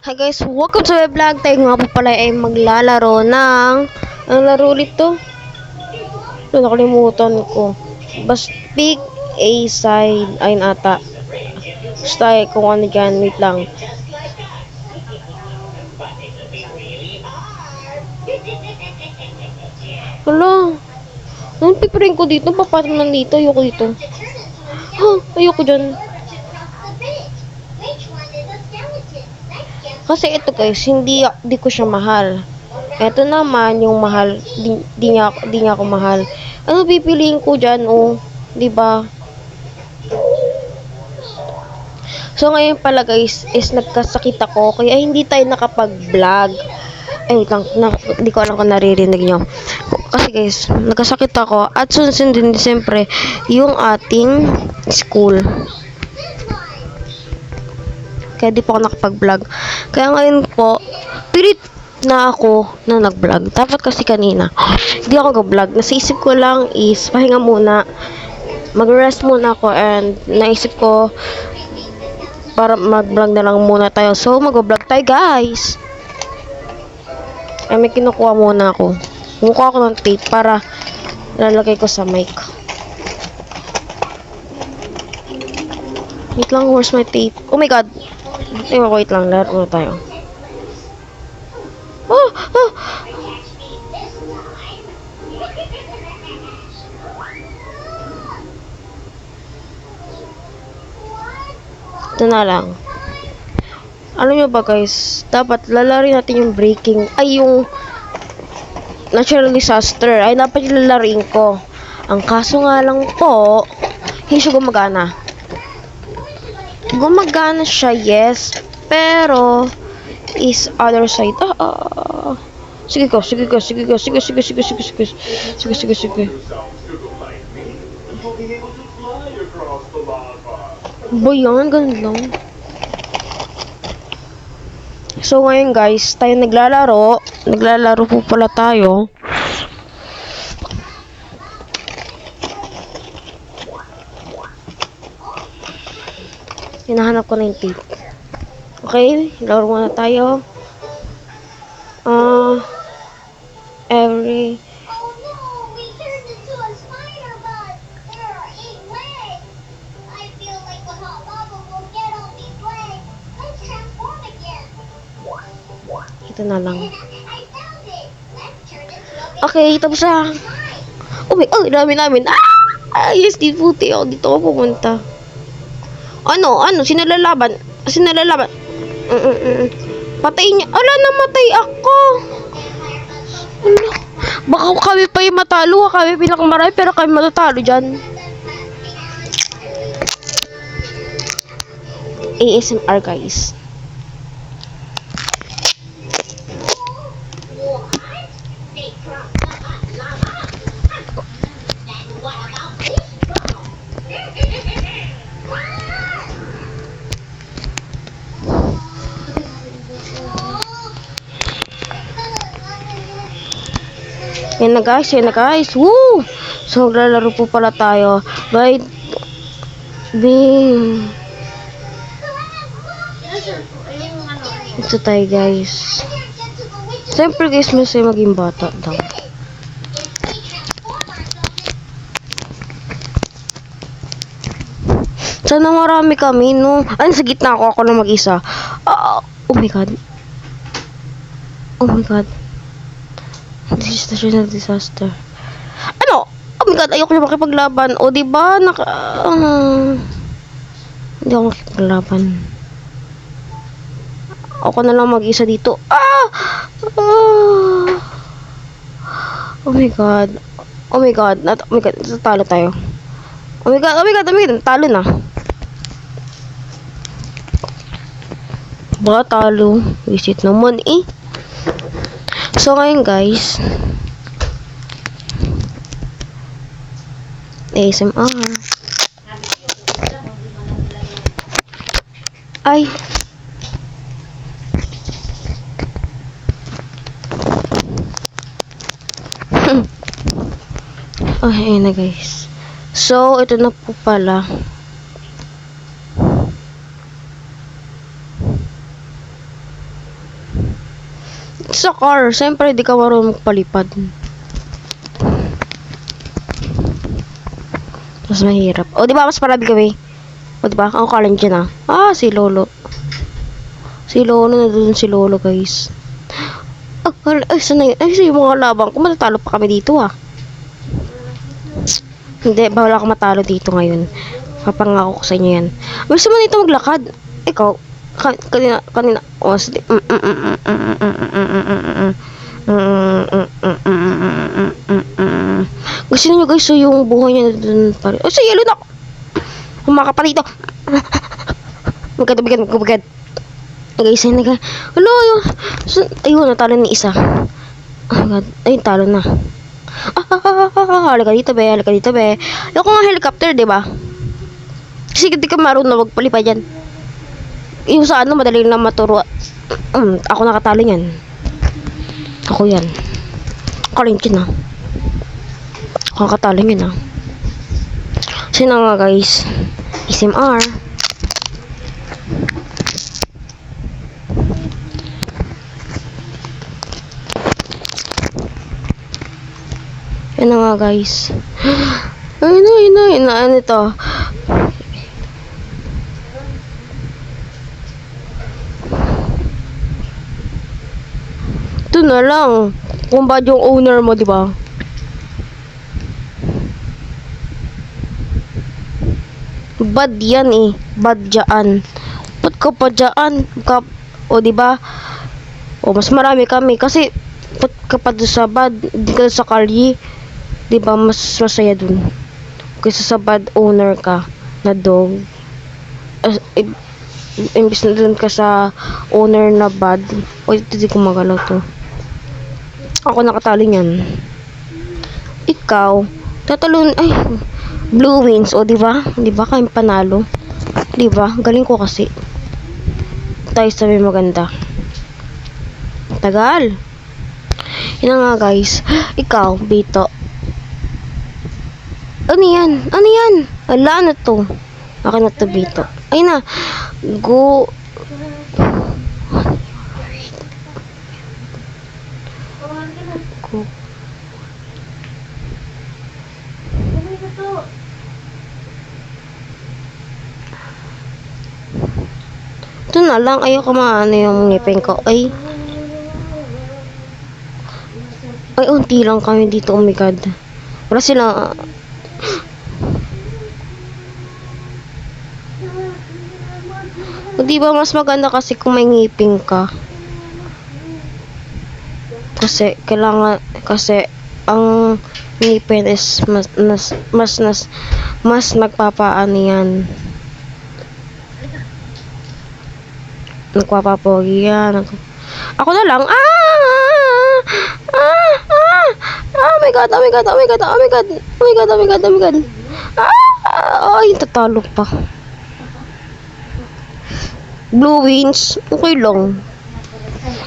Hi guys, welcome to my vlog. Tayo nga po pala ay maglalaro ng ang laro nito. Nakalimutan ko. Basta pick a side ay ata. Basta kung ano dyan, wait lang. Hala, anong pipirin ko dito? Papatong lang dito, ayoko dito. Ayoko dyan. Kasi ito guys, di ko siya mahal. Ito naman yung mahal, di niya ako mahal. Ano pipiliin ko diyan, oh, 'di ba? So ngayon pala guys, is nagkasakit ako kaya hindi tayo nakapag-vlog. Wait lang, hindi ko alam kung naririnig niyo. Kasi guys, nagkasakit ako at sunod din siyempre yung ating school. Kaya di po ako nakapag-vlog. Kaya ngayon po, pilit na ako na nag-vlog. Dapat kasi kanina, hindi ako nag-vlog. Nasa ko lang is, pahinga muna. Mag-rest muna ako and naisip ko, para mag-vlog na lang muna tayo. So, mag-vlog tayo guys. Ay, may kinukuha muna ako. Kinukuha ako ng tape para lalagay ko sa mic. Wait lang, where's my tape? Oh my god. Wait lang, laro na tayo. Oh! Ito na lang. Alam nyo ba guys, dapat lalarin natin yung breaking, ay yung natural disaster, ay dapat yung lalarin ko. Ang kaso nga lang po, hindi siya gumagana. Gumagana siya, yes, pero is other side. Sige. Ba yan, ganun lang. So ngayon guys, tayo naglalaro po pala tayo. Hinahanap ko na yung tape. Okay, laro muna tayo. Every ito na lang. Okay, tapos na. Dami namin. Yes, di puti ako. Dito ako pumunta. Ano? Sinalalaban. Patayin niya. Ala, namatay ako. Ala. Baka kami pa yung matalo. Kami pinakamarami pero kami matatalo dyan. ASMR guys. Yan na guys. Woo! So, lalaro po pala tayo. Bye. Bing. Ito tayo guys. Siyempre guys, masaya maging bata daw. Sana marami kami, no? Ay, sa gitna ako na mag-isa. Oh my god. This is natural disaster. Ano? Oh my god, ayoko na makipaglaban. O, diba? Hindi ako makipaglaban. Ako na lang mag-isa dito. Oh my god. Talo tayo. Oh my god. Talo na. Baka talo. Visit naman eh. So ngayon guys, ASMR. Ay. Ayun na guys. So ito na po pala. Sa car, siyempre di ka marunong magpalipad. Mas mahirap. O, di ba mas marami kami? O, di ba? Ako kalan dyan si Lolo. Si Lolo, nandun si Lolo, guys. Saan na yun? Ay, yung mga labang ko, matatalo pa kami dito, Hindi, bawal ako matalo dito ngayon. Papangako ko sa inyo yan. Gusto mo dito maglakad? Ikaw, kanina, sige. Gusto niyo guys, so yung buhay niya dun pa rin. Sa yelo na! Humaka pa dito! Magkatubigad. Guys, ayun na. Hello, ayun, natalo ni isa. Oh my god, ayun, talo na. Halika dito, be. Ayoko nga helicopter, diba? Kasi hindi ka marunong magpalipad dyan. Yung sa madali lang maturo. Ako nakatalo yan. Ako yan. Kalinkin Ako nakatalo yun Sino nga guys? SMR. Yan nga guys. Ayun na. Ano ito? Ito na lang. Kung ba yung owner mo, di ba? Bad yan Bad dyan. Ba't ka pa dyan? O, di ba? O, mas marami kami. Kasi, ba't ka pa doon sa bad? Di ka sa kalye. Di ba? Mas masaya dun. Kasi sa bad owner ka na dog. Imbis na dun ka sa owner na bad. O, hindi ko magalaw to. Ako nakatalo niyan. Ikaw, tatalon, Blue Wings, o diba? Diba kayong panalo? Diba? Galing ko kasi. Tayo sabi maganda. Tagal. Yun nga guys. Ikaw, Bito. Ano yan? Wala na to. Akin na to, Bito. Ay na. Go. Ito na lang, ayoko maano yung ngipin ko. Ay, unti lang kami dito, oh my god. Wala sila. Di ba mas maganda kasi kung may ngipin ka? Kasi ang ngipin is mas nagpapaano yan. Nagpapapogi yan. Ako na lang. Oh my god. Ay, tatalo pa. Blue Wings, okay lang.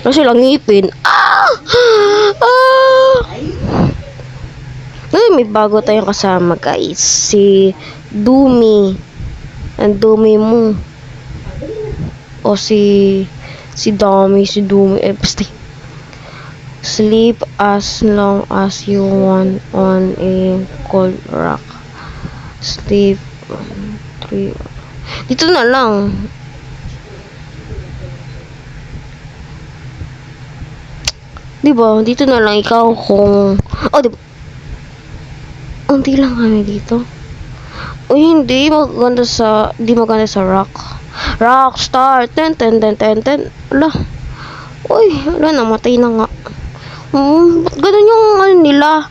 Kasi lang ngipin. Ay, may bago tayong kasama, guys. Si Dumi. Ang dumi mo. O si Dumi. Basta. Sleep as long as you want on a cold rock. Sleep 3. Dito na lang. Diba? Dito na lang ikaw kung... diba? Unti lang kami dito. Hindi maganda sa rock. Rockstar. Ten. Wala. Wala, namatay na nga. Ba't ganun yung nila?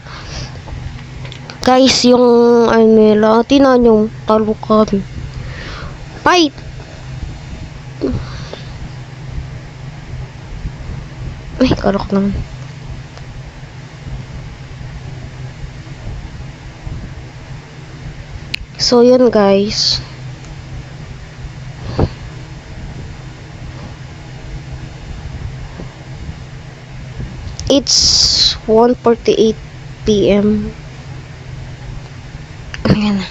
Guys, yung nila. Tinan yung talo kami. Fight! Ay, karok naman. So, yun guys. It's 1:48 PM. Ayan na.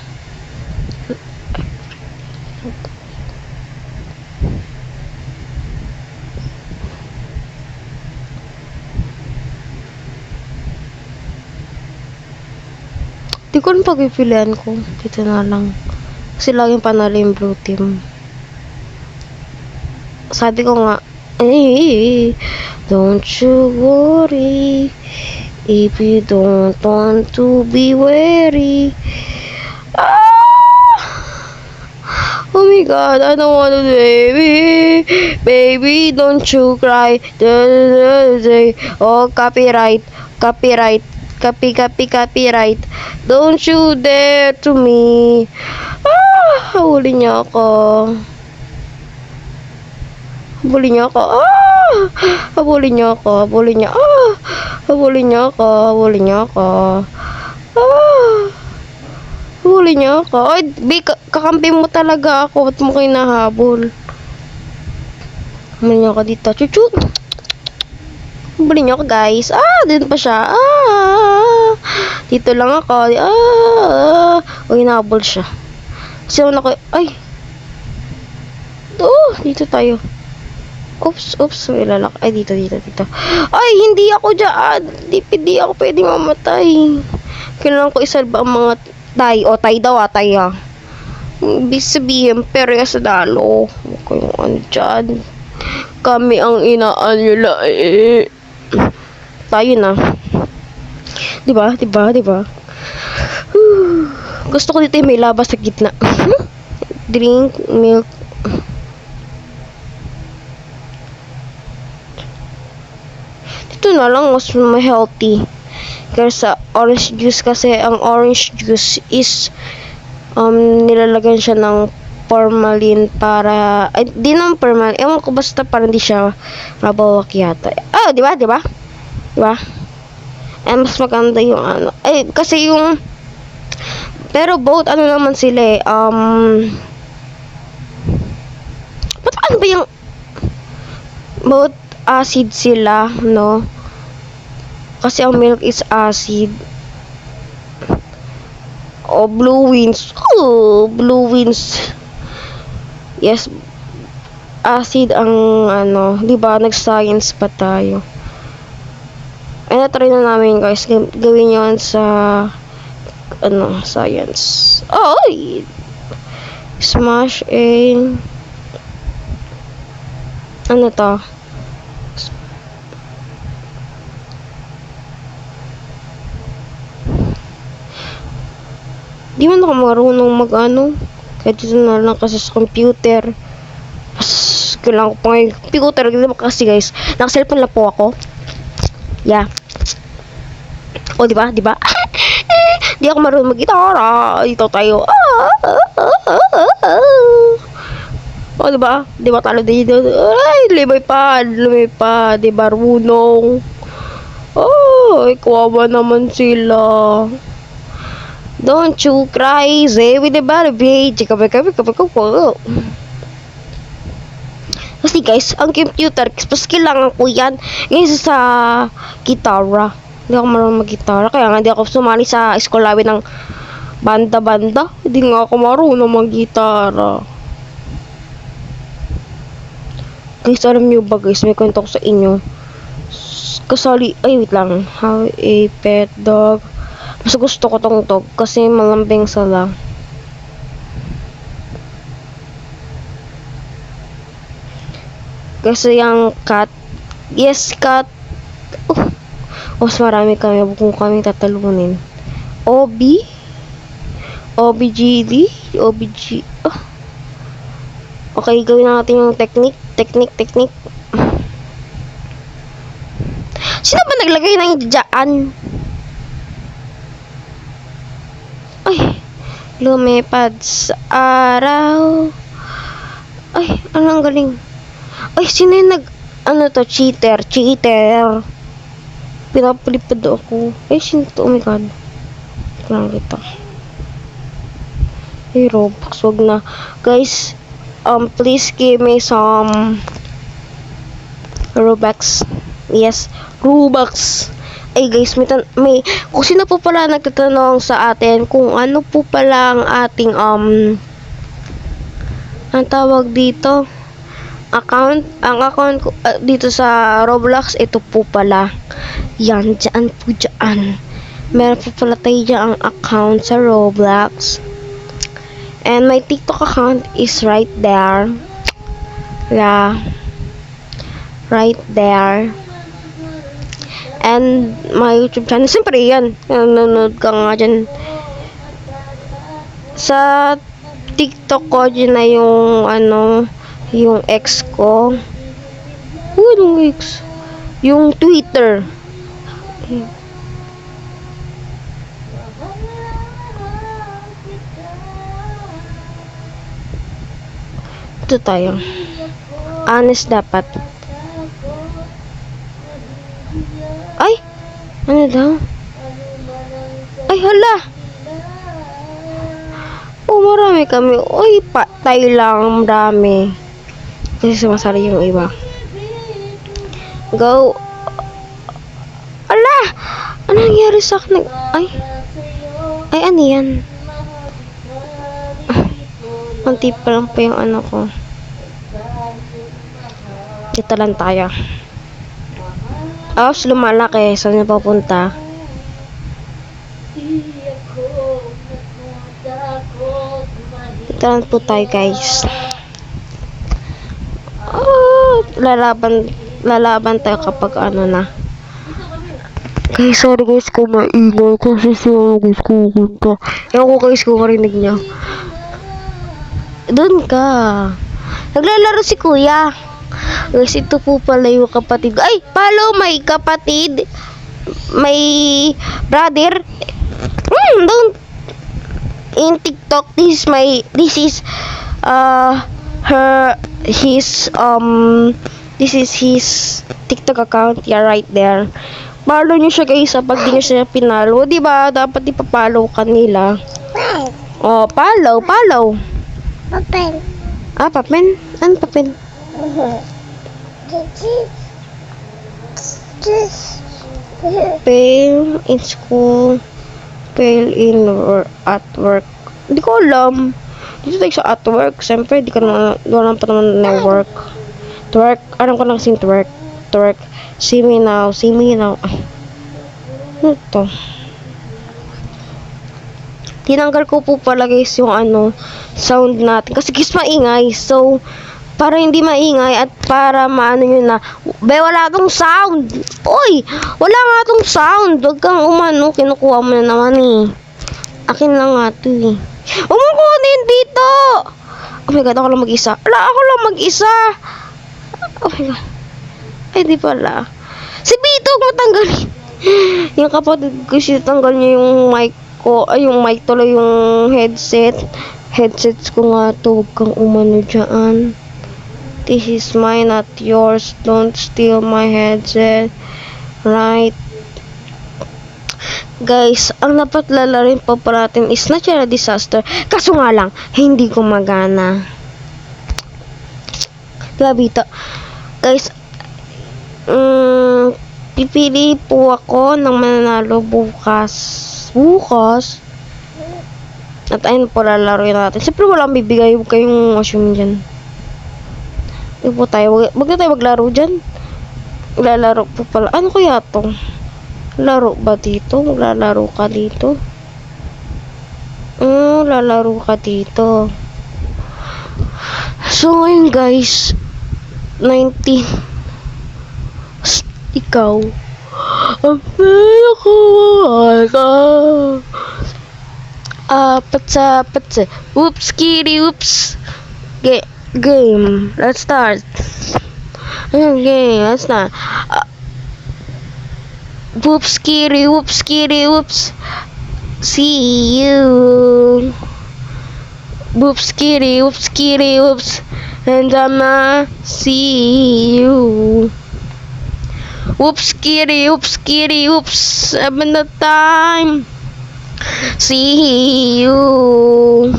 Di ko rin pagpipilian ko. Dito na lang. Kasi laging panalo yung blue team. Sabi ko nga, don't you worry if you don't want to be wary. Oh my god, I don't want to, baby. Baby, don't you cry. Oh, copyright. Copyright. Copyright. Don't you dare to me. Huli niya ako. Habulin niya ako. Habulin niya ako. Habulin niya. Habulin niya ako. Habulin niya ako. Huli niya ako. Ay, kakampi mo talaga ako. Ba't mo kayo nahabol? Huli niya ako dito. Chuchu! Huli niya ako, guys. Dito pa siya. Dito lang ako. Uy, nahabol siya. Kasi ako, ay. Dito tayo. Oops. May lalak. Ay, dito. Ay, hindi ako dyan. Hindi ako pwedeng mamatay. Kailangan ko isalba ang mga tay. Tay daw, tay. Ibig sabihin, pero sa dalo. Huwag kayong ano dyan. Kami ang inaanyula Tayo na. Diba? Gusto ko dito yung may labas sa gitna. Drink, milk. Dito na lang mas healthy. Kaysa orange juice kasi ang orange juice is nilalagyan siya ng formalin para di naman formalin. Ewan ko basta para hindi siya mabawak yata. Di ba? Mas maganda yung ano. Kasi yung pero both ano naman sila ba't ano ba yung both acid sila, no? Kasi ang milk is acid. Blue wins. Yes. Acid ang ano, 'di ba? Nag-science pa tayo. Na-try na namin, guys. Gawin 'yon sa science. Smash ano to? Di man ako marunong mag-ano. Kahit dito na lang kasi sa computer. Kailangan ko pa ngayon computer. Kasi guys, naka-cellphone lang po ako. Yeah. Diba? Di ako marunong mag-gitara. Dito tayo. Diba? Diba talo dito? Ay, limay pa. Di marunong. Kawawa naman sila. Don't you cry, say with the baby. Kasi guys, ang computer, mas kailangan ko yan kaysa sa gitara. Hindi ako marunong mag-gitara. Kaya nga hindi ako sumali sa eskwelawi ng banda-banda. Hindi nga ako marunong mag-gitara. Guys, alam nyo ba guys, may kwento ko sa inyo. Wait lang. How a pet dog. Mas gusto ko tong dog kasi malambing sila. Kasi yung cat. Yes, cat. Mas marami kami. Kung kami tatalunin. OBGD. Okay, gawin natin yung technique. Sino ba naglagay ng dyan? Ay, lumipad sa araw. Ay, ang galing. Ay, sino yung cheater. Pinapalipad ako. Ay, sino to? Oh my god. Kailangan kita. Ay, Robux, wag na. Guys, please give me some Robux. Yes, Robux. Ay guys, may kung sino po pala nagtatanong sa atin kung ano po pala ang ating ang tawag dito ang account ko dito sa Roblox, ito po pala yan, dyan. Meron po pala tayo ang account sa Roblox. And my TikTok account is right there. Yeah. Right there. And my YouTube channel, siyempre yan. Nanonood ka nga dyan. Sa TikTok ko, dyan na yung, yung ex ko. Anong ex? Yung Twitter. Ito tayo. Honest dapat. Ay! Ano daw? Ay, hala! Oh, marami kami. Uy, tayo lang. Marami. Kasi sumasali yung iba. Go! Ala! Ano nangyari sa akin? Ay! Ay, ano yan? Konti pa lang pa yung ano ko. Dito lang tayo. Tapos lumalaki. Saan na papunta? Dito lang po tayo, guys. Oh, lalaban tayo kapag ano na. Guys, sorry guys kung maingay kasi siya guys kukunta. Ewan ko guys kung marinig niya. Doon ka. Naglalaro si kuya. Guys, ito po pala yung kapatid. Ay, follow may kapatid. May brother. Don't. In TikTok, this is his TikTok account. Yeah, right there. Follow nyo siya guys pag di nyo siya pinalo. Diba? Dapat ipapollow kanila. Oh, follow. Papen. Ah, papen? Ano papen? Fail in school. Fail in at work. Hindi ko alam. Dito tayo sa at work. Siyempre, di ka naman, wala pa naman na work. Twerk. Alam ko lang sing twerk. Twerk. See me now. Ay. Ano to? Tinanggal ko po pala guys yung sound natin. Kasi guys maingay. So, para hindi maingay at para maano nyo na, wala tong sound. Uy! Wala nga tong sound. Huwag kang kinukuha mo na naman eh. Akin lang nga to eh. Umukunin dito! Oh my god, ako lang mag-isa. Ako lang mag-isa. Oh my god. Ay, di pala. Si Bito, matanggalin. Yung kapatid ko, siya tanggal niya yung mic ko. Ay, yung mic tuloy yung headset. Headsets ko nga to. Huwag kang umano dyan. This is mine, not yours. Don't steal my headset. Right. Guys, ang dapat lalarin pa natin is natural disaster. Kaso nga lang, hindi gumagana. Labita. Guys, pipili po ako ng mananalo bukas. At ayun po lalaroin natin. Siyempre walang bibigay. Huwag kayong assume dyan. Huwag po tayo. Huwag na tayo maglaro dyan. Lalaro po pala. Ano kaya to? Laro ba dito? Maglalaro ka dito? Lalaro ka dito. So ngayon guys, 19. Ikaw. Ang pinakawaga. Patsa. Oops, kitty, oops. Game. Let's start. Game. Let's start. Whoops, kitty, whoops. See you. Whoops, kitty, whoops. And I'ma see you. Whoops, kitty, whoops. Having the time. See you.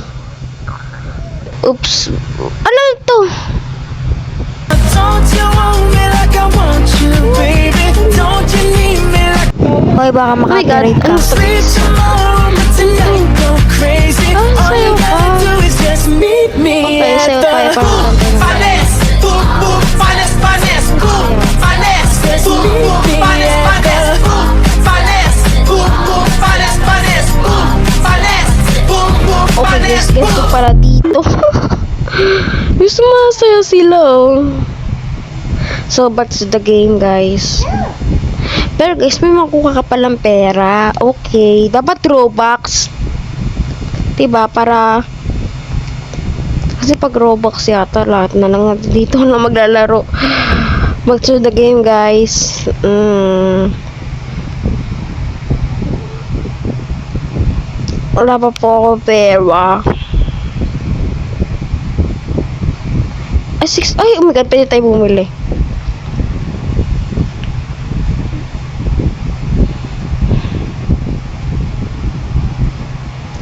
Oops. Ano ito? Don't you want me like I want you, baby? Don't you need me like Hoy, baka makakarate ka. I'm sleep tomorrow, but tonight go crazy. All you gotta do is just meet me Okay, at sayo the tayo pang finesse. Boom, boom, finesse. Boom, finesse. Boom, boom, finesse. Boom, finesse. Boom, na sila, oh. So, back to the game, guys. Pero, guys, may makuha ka palang pera. Okay. Dapat Robux. Diba? Para... Kasi pag Robux yata, lahat na lang dito na maglalaro. Back to the game, guys. Wala pa po ako pera. Ay, oh my god, pwede tayo bumili.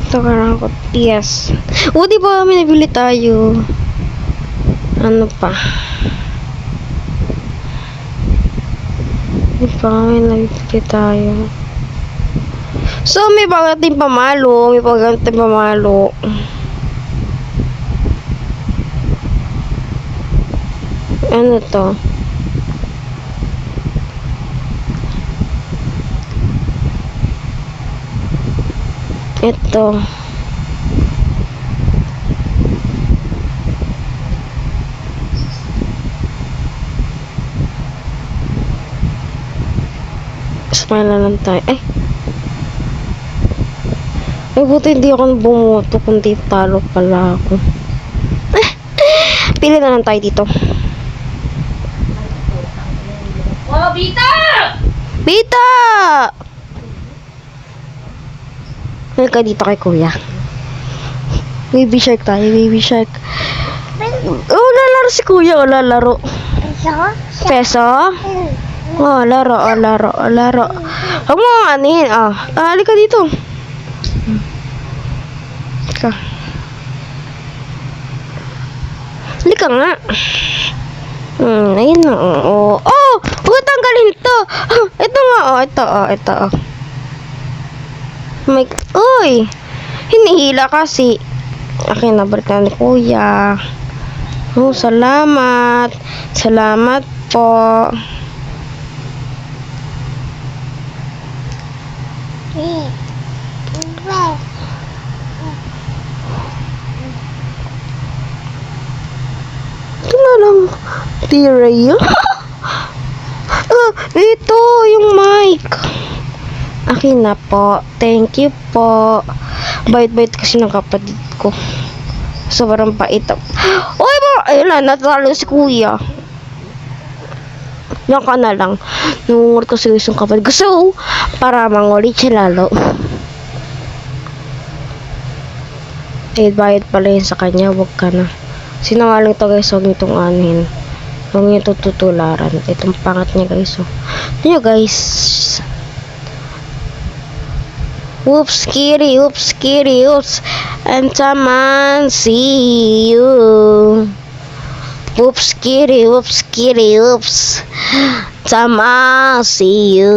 Ito karang ko. Yes. O, di ba may nabili tayo? Ano pa? Di ba may nabili tayo? So, may pagating pamalo. May pagating pamalo. Ano to? Ito. Smile na lang tayo. Ay, buti hindi ako bumuto kundi talo pala ako. Pili na lang tayo dito. Oh, Bita! Bita! Ka dito kay kuya. Baby shark tayo, baby shark. Oh, lalaro si kuya, lalaro. Peso? Oh, laro. Huwag mo anin, halika dito. Halika nga. Ayun na, oh. Oh, huwag tanggalin to. Ito nga, ito. Uy! Hinihila kasi. Akin na, balik na ni kuya. Oh, salamat. Salamat po. Ito na lang. T-Ray. Ito, yung mic. Akin na po. Thank you po. Bait-bait kasi ng kapatid ko. Sobrang pait. Uy, ayun na, natalo si kuya. Yan ka na lang. Nangungulit ko sa isang kapatid ko. So, para mangulit siya lalo. Bayad pala yun sa kanya. Huwag ka na. Sinangaling to guys. Huwag nitong anin. Huwag niyo tutularan. Itong pangat niya guys. Ito nyo guys. Oops, kitty, oops. And someone see you. Oops, kitty, oops. Someone see you.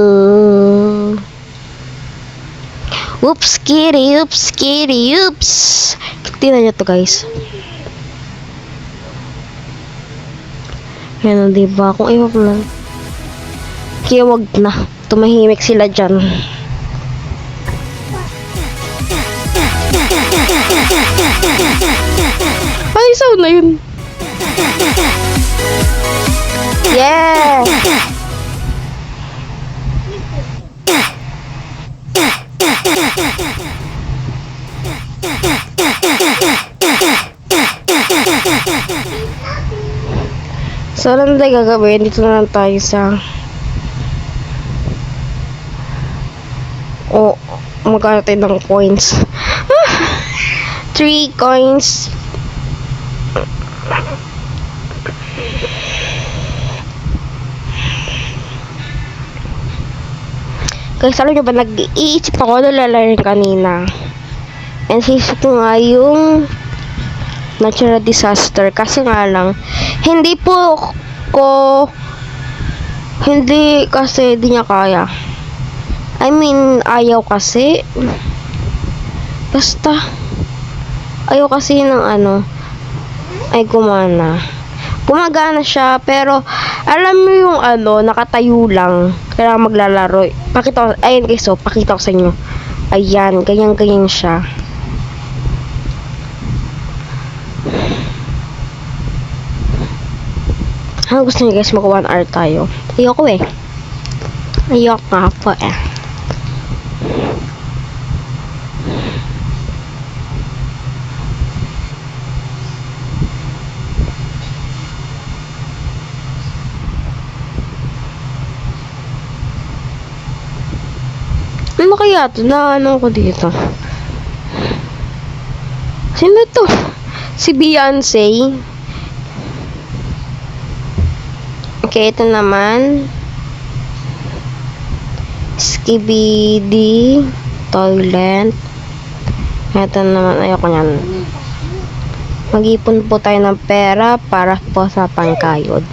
Oops, kitty, oops. Tingnan nyo to guys. Yan, diba? Kung ayaw lang. Kaya wag na. Tumahimik sila dyan. Ay, sound na yun. Yeah! So, ano na tayo gagawin? Dito na lang tayo sa... Oh, magkano tayo ng coins? 3 coins. Guys, alam nyo ba, nag-iisip ako na lalarin kanina. And sisip ko nga yung natural disaster. Kasi nga lang, hindi kasi di niya kaya. I mean, ayaw kasi. Basta, ayaw kasi ng ay gumagana siya, pero alam mo yung nakatayo lang, kaya maglalaro. Pakita ko, ayun guys, pakita ko sa inyo. Ayan, ganyan siya. Gusto niyo guys, mag 1 hour tayo. Ayoko eh. Ayoko nga po eh. Ano kaya ito? Ano ko dito? Sino to? Si Beyonce. Okay, ito naman. Skibidi Toilet. Ito naman, ayoko nyan. Mag-ipon po tayo ng pera para po sa pangkayod.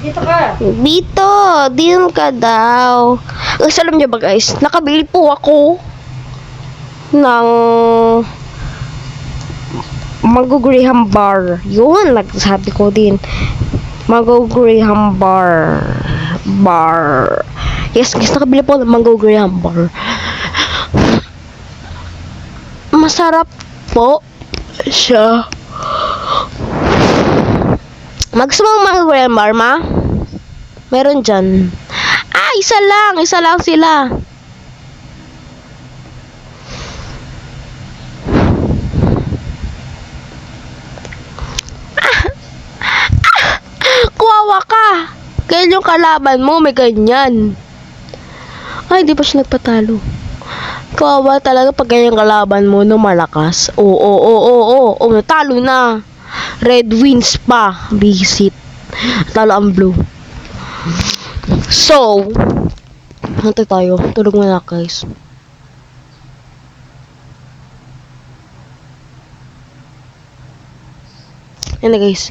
Dito ka. Dito, din ka daw. Kasi alam niyo ba guys, nakabili po ako ng Mango Graham bar. Yun, nagsabi ko din. Mango Graham bar. Yes, guys, nakabili po ng Mango Graham bar. Masarap po siya. Gusto mo Mango Graham bar, ma? Meron dyan. Isa lang sila. Kuwawa ka. Kaya yung kalaban mo may ganyan. Ay, di pa siya nagpatalo. Kuwawa talaga pag ganyan kalaban mo no malakas. Oo, natalo na. Red wins pa. Visit. Talo ang blue. So, hantay tayo. Tulog muna guys. Yan na guys.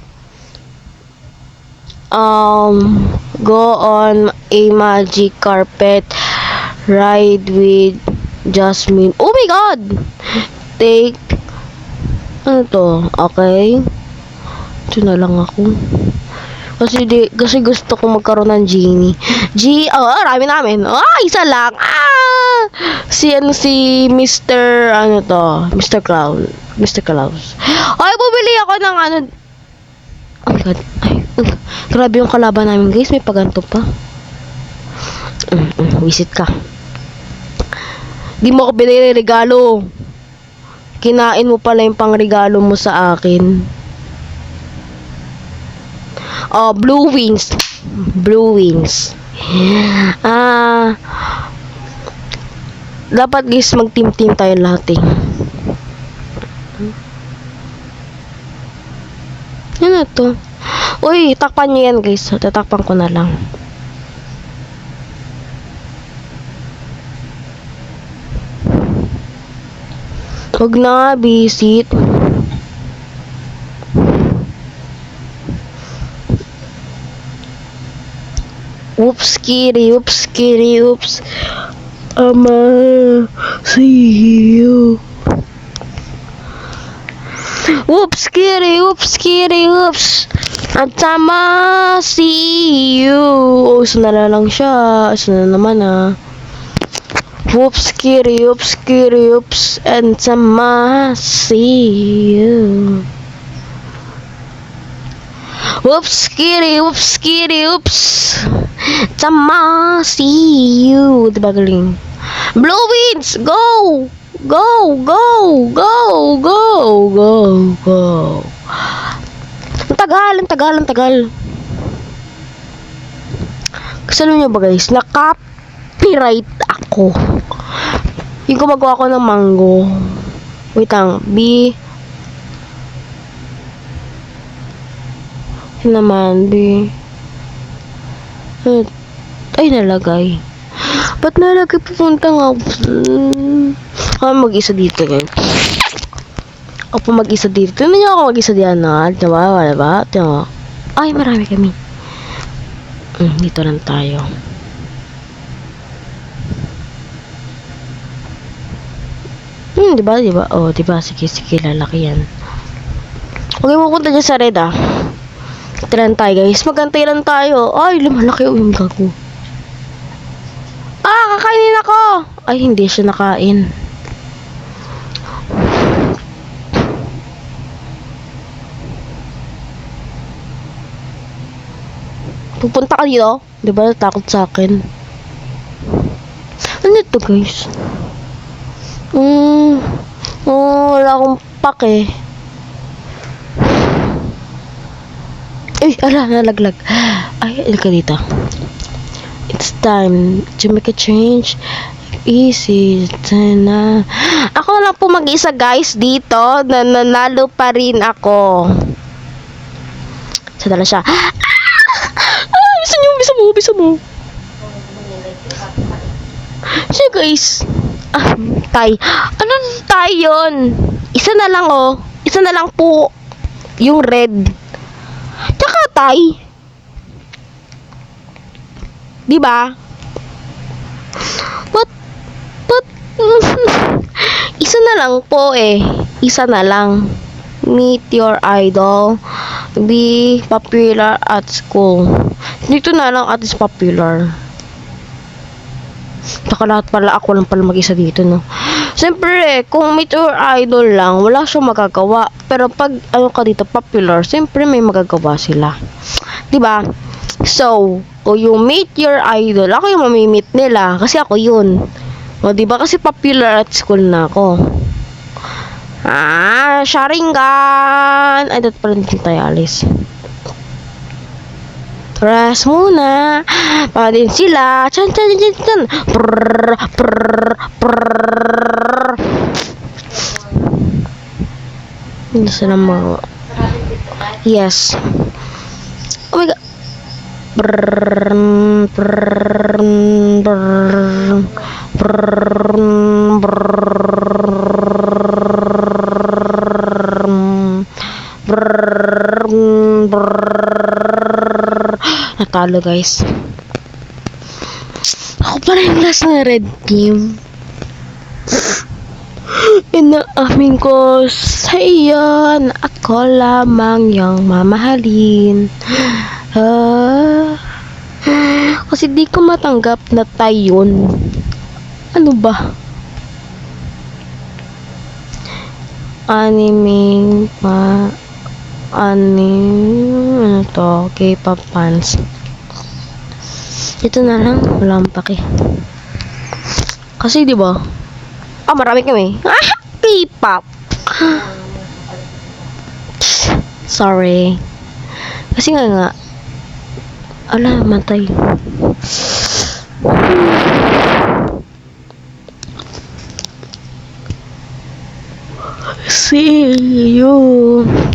Go on a magic carpet ride with Jasmine. Oh my god! Take ano to? Okay. Ito na lang ako. Kasi gusto ko magkaroon ng genie. Rami namin. Isa lang. Si Mr. Mr. Clown. Mr. Claus. Ay, bumili ako ng oh my god. Grabe yung kalaban namin guys. May paganto pa. Visit ka. Di mo ako binili regalo. Kinain mo pala yung pangregalo mo sa akin. Blue wings. Dapat guys mag-team tayo lahat eh. Ano to? Uy, takpan nyo yan guys. Tatakpan ko na lang. Huwag na, visit. Oops, kitty, oops. I'ma see you. Oops, kitty, oops. At I'ma see you. Isa na lang siya. Isa na naman Oops, kitty, oops. And I'ma see you. Oops, kitty, oops. I'ma see you. Diba galing? Blue winds, go. Ang tagal. Kasi alam nyo ba guys, na-copyright ako. Yung gumagawa ko ng mango. Wait lang, yun naman, ay, nalagay. Ba't nalagay pupunta nga? Mag-isa dito, guys. Ako mag-isa dito. Tignan niyo ako mag-isa diyan, diba? Wala ba? Diba? Ay, marami kami. Dito lang tayo. Diba? Oh, diba? Sige, lalaki yan. Okay, pupunta dyan sa red, Ito lang tayo, guys. Magantay lang tayo. Ay, lumalaki yung gago. Kakainin ako! Ay, hindi siya nakain. Pupunta ka dito? Di ba natakot sa akin? Ano ito, guys? Wala akong pake. Ay, nalaglag. Ay, ka dito. It's time to make a change. Easy na. Ako na lang po mag-isa, guys, dito. Nanalo pa rin ako. Sadala siya. Bisa mo. Siya, guys. Tay. Anong tay yun? Isa na lang, oh. Isa na lang po. Yung red. Tsaka tay. Diba? What? Isa na lang po eh. Isa na lang. Meet your idol. Be popular at school. Dito na lang at is popular. Saka lahat pala ako lang pala mag-isa dito, no? Siyempre, kung meet your idol lang, wala siyang magagawa. Pero pag ano ka dito, popular, siyempre may magagawa sila. Diba? So, kung yung meet your idol, ako yung mamimit nila. Kasi ako yun. O, diba? Kasi popular at school na ako. Sharingan! Ay, dapat pala din tayo alis. Rest muna. Para din sila. Chan. Prrrr. Hindi sila mga... Yes. Oh my god. Natalo, guys. Ako pa rin last na red team. Inaamin ko sa'yo na ako lamang yung mamahalin. Kasi di ko matanggap na tayo yun. Ano ba? Ano to? K-pop fans. Ito na lang, wala akong pake. Kasi di ba? Marami kami. K-pop. Sorry. Kasi nga. Ala, matay. See you.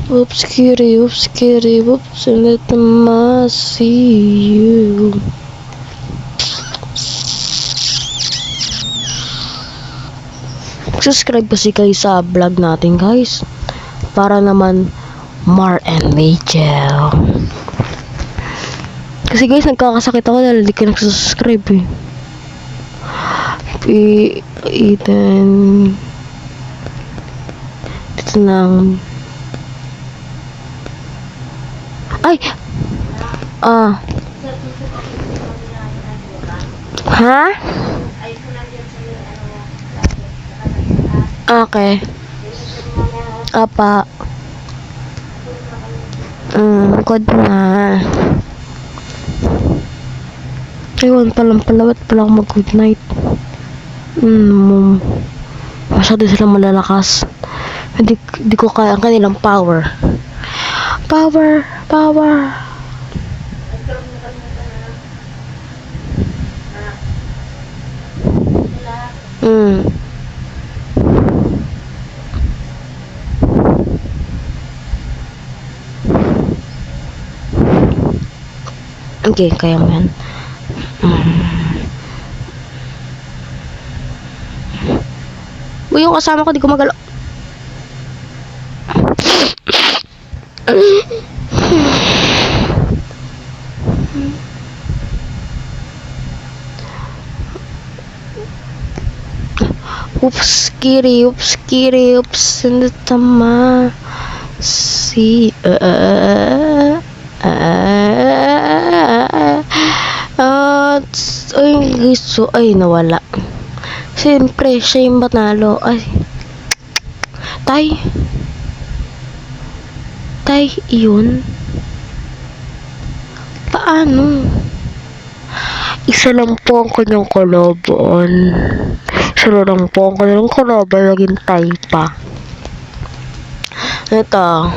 Oops, kitty, whoops, and let them see you. Subscribe kasi kayo sa vlog natin, guys. Para naman Mar and Rachel. Kasi guys, nagkakasakit ako dahil hindi ka nagsusubscribe eh. Ethan. Dito lang. Ay! Ha? Okay. Apa. Good na. Ewan palang palawat pala ako mag-good night. Masyado silang malalakas. Hindi ko kaya ang kanilang power. Power. Okay, kaya mo yan. Yung kasama ko di ko magalaw. Oops, kitty, and the tama. Ay, nawala. Siyempre, siya yung panalo. Ay. Tay, yun. paano? Isa lang po ang kanyang kalaban. Isa lang po ang kanyang kalaban. Naghintay pa. Ito.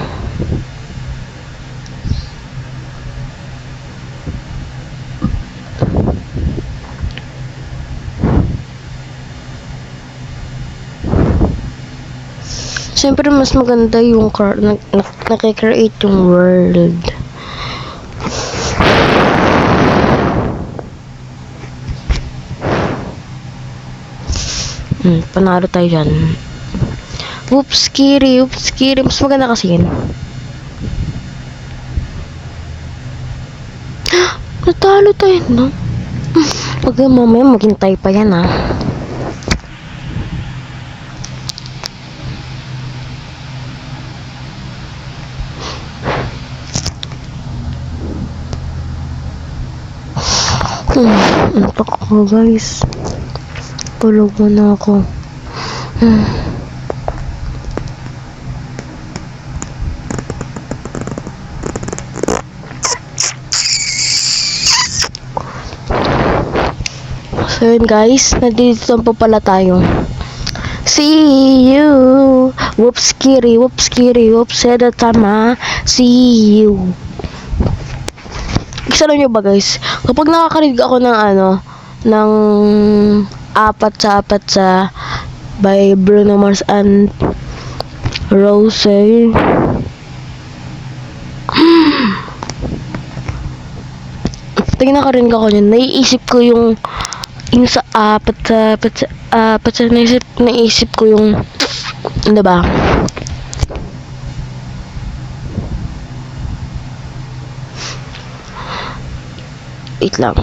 Siyempre, mas maganda yung nakikreate yung world. Panalo tayo dyan. Whoops, kiri. Mas maganda kasi yun. Natalo tayo, no? Pag mamaya maghintay pa yan, ha? Antok ko, guys. Tulog muna ako. So yun, guys, nandito pa pala tayo. See you. Whoops, kiri. Whoops, tama. See you. Gusto nyo ba, guys? Kapag nakakarinig ako ng ng apat sa by Bruno Mars and Rose. Pag nakakarinig ako yun, naiisip ko yung sa naisip ko yung, diba? Wait lang.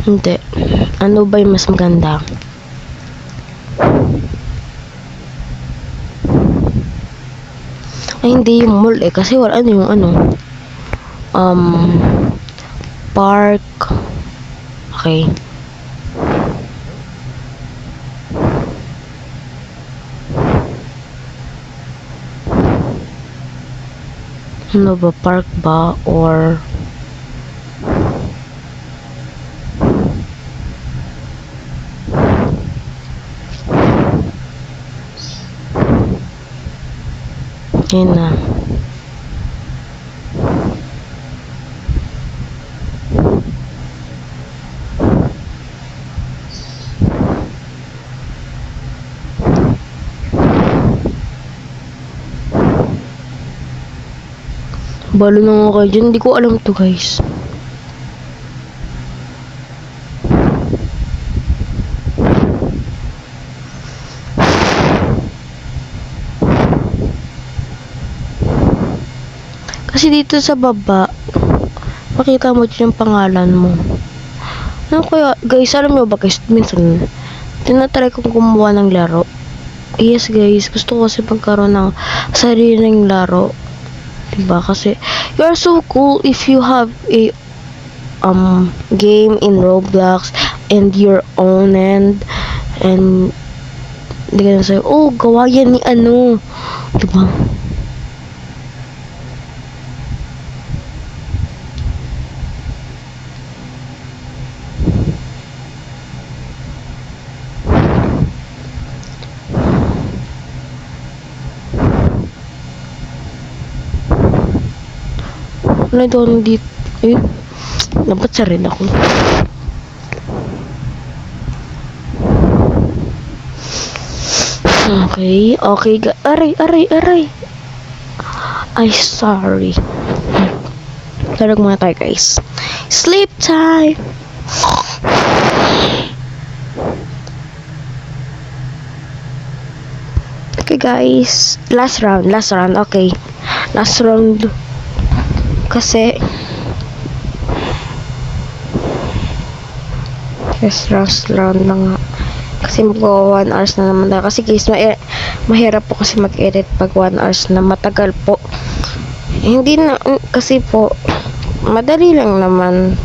Hindi. Ano ba yung mas maganda? Ay, hindi yung mall eh. Kasi wala yung park. Okay. Ano ba? Park ba? Or yun na. Balo na nga kayo dyan. Hindi ko alam to, guys. Kasi dito sa baba, makita mo dyan yung pangalan mo. Ano kaya, guys, alam nyo ba, guys, minsan, tinatry kong gumawa ng laro. Yes, guys, gusto ko kasi magkaroon ng sariling laro. Diba? Kasi, you're so cool if you have a game in Roblox and your own and hindi ka na sa'yo, oh, gawa yan ni ano. Diba? Wala doon dito. Eh, nabatsa rin ako. Okay. Aray. Ay, sorry. Tarag muna tayo, guys. Sleep time! Okay, guys. Last round. Okay. Last round. Kasi last round na nga. Kasi magwa 1 hours na naman tayo. Kasi guys, mahirap po kasi mag-edit pag 1 hours na matagal po. Hindi na, kasi po, madali lang naman.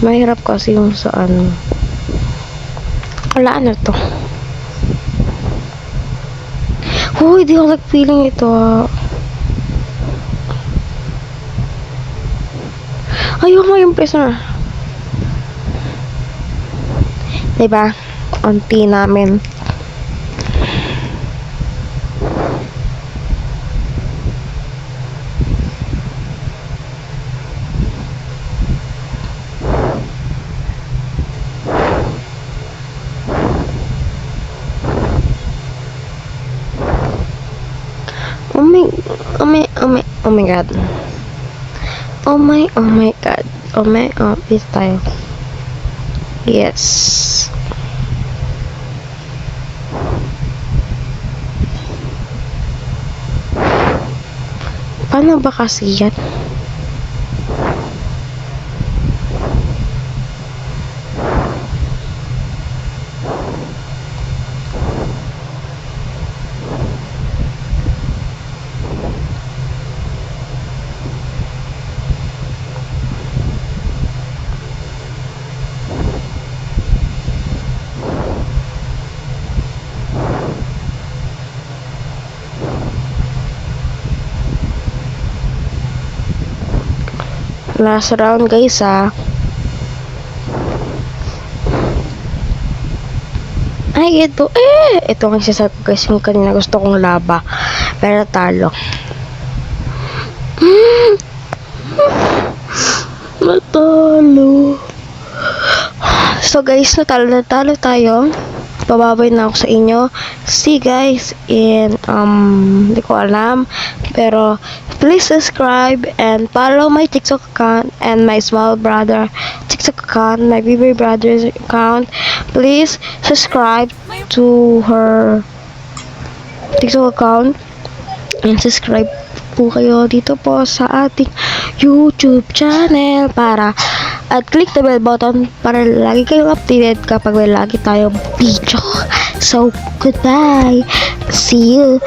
Mahirap kasi yung sa ano. Wala na to. Hoy, di ako nag-feeling ito. Ayoko yung prisoner. Diba? Auntie namin. Oh my god. Oh my god. This time. Yes. Paano ba kasi yan? Last round guys Ay, ito. Ito ang sasabi ko guys. Yung kanina gusto kong laba. Pero talo. Natalo. So guys, natalo tayo. Bababay na ako sa inyo. See guys in hindi ko alam. Pero please subscribe and follow my TikTok account and my small brother TikTok account, my baby brother's account. Please subscribe to her TikTok account and subscribe po kayo dito po sa ating YouTube channel at click the bell button para lagi kayong updated kapag may lagi tayong video. So, goodbye. See you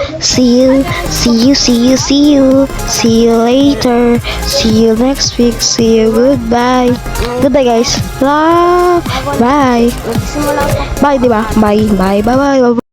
later. See you next week. See you. Goodbye. Goodbye, guys. Bye. Bye. Bye, diba? Bye.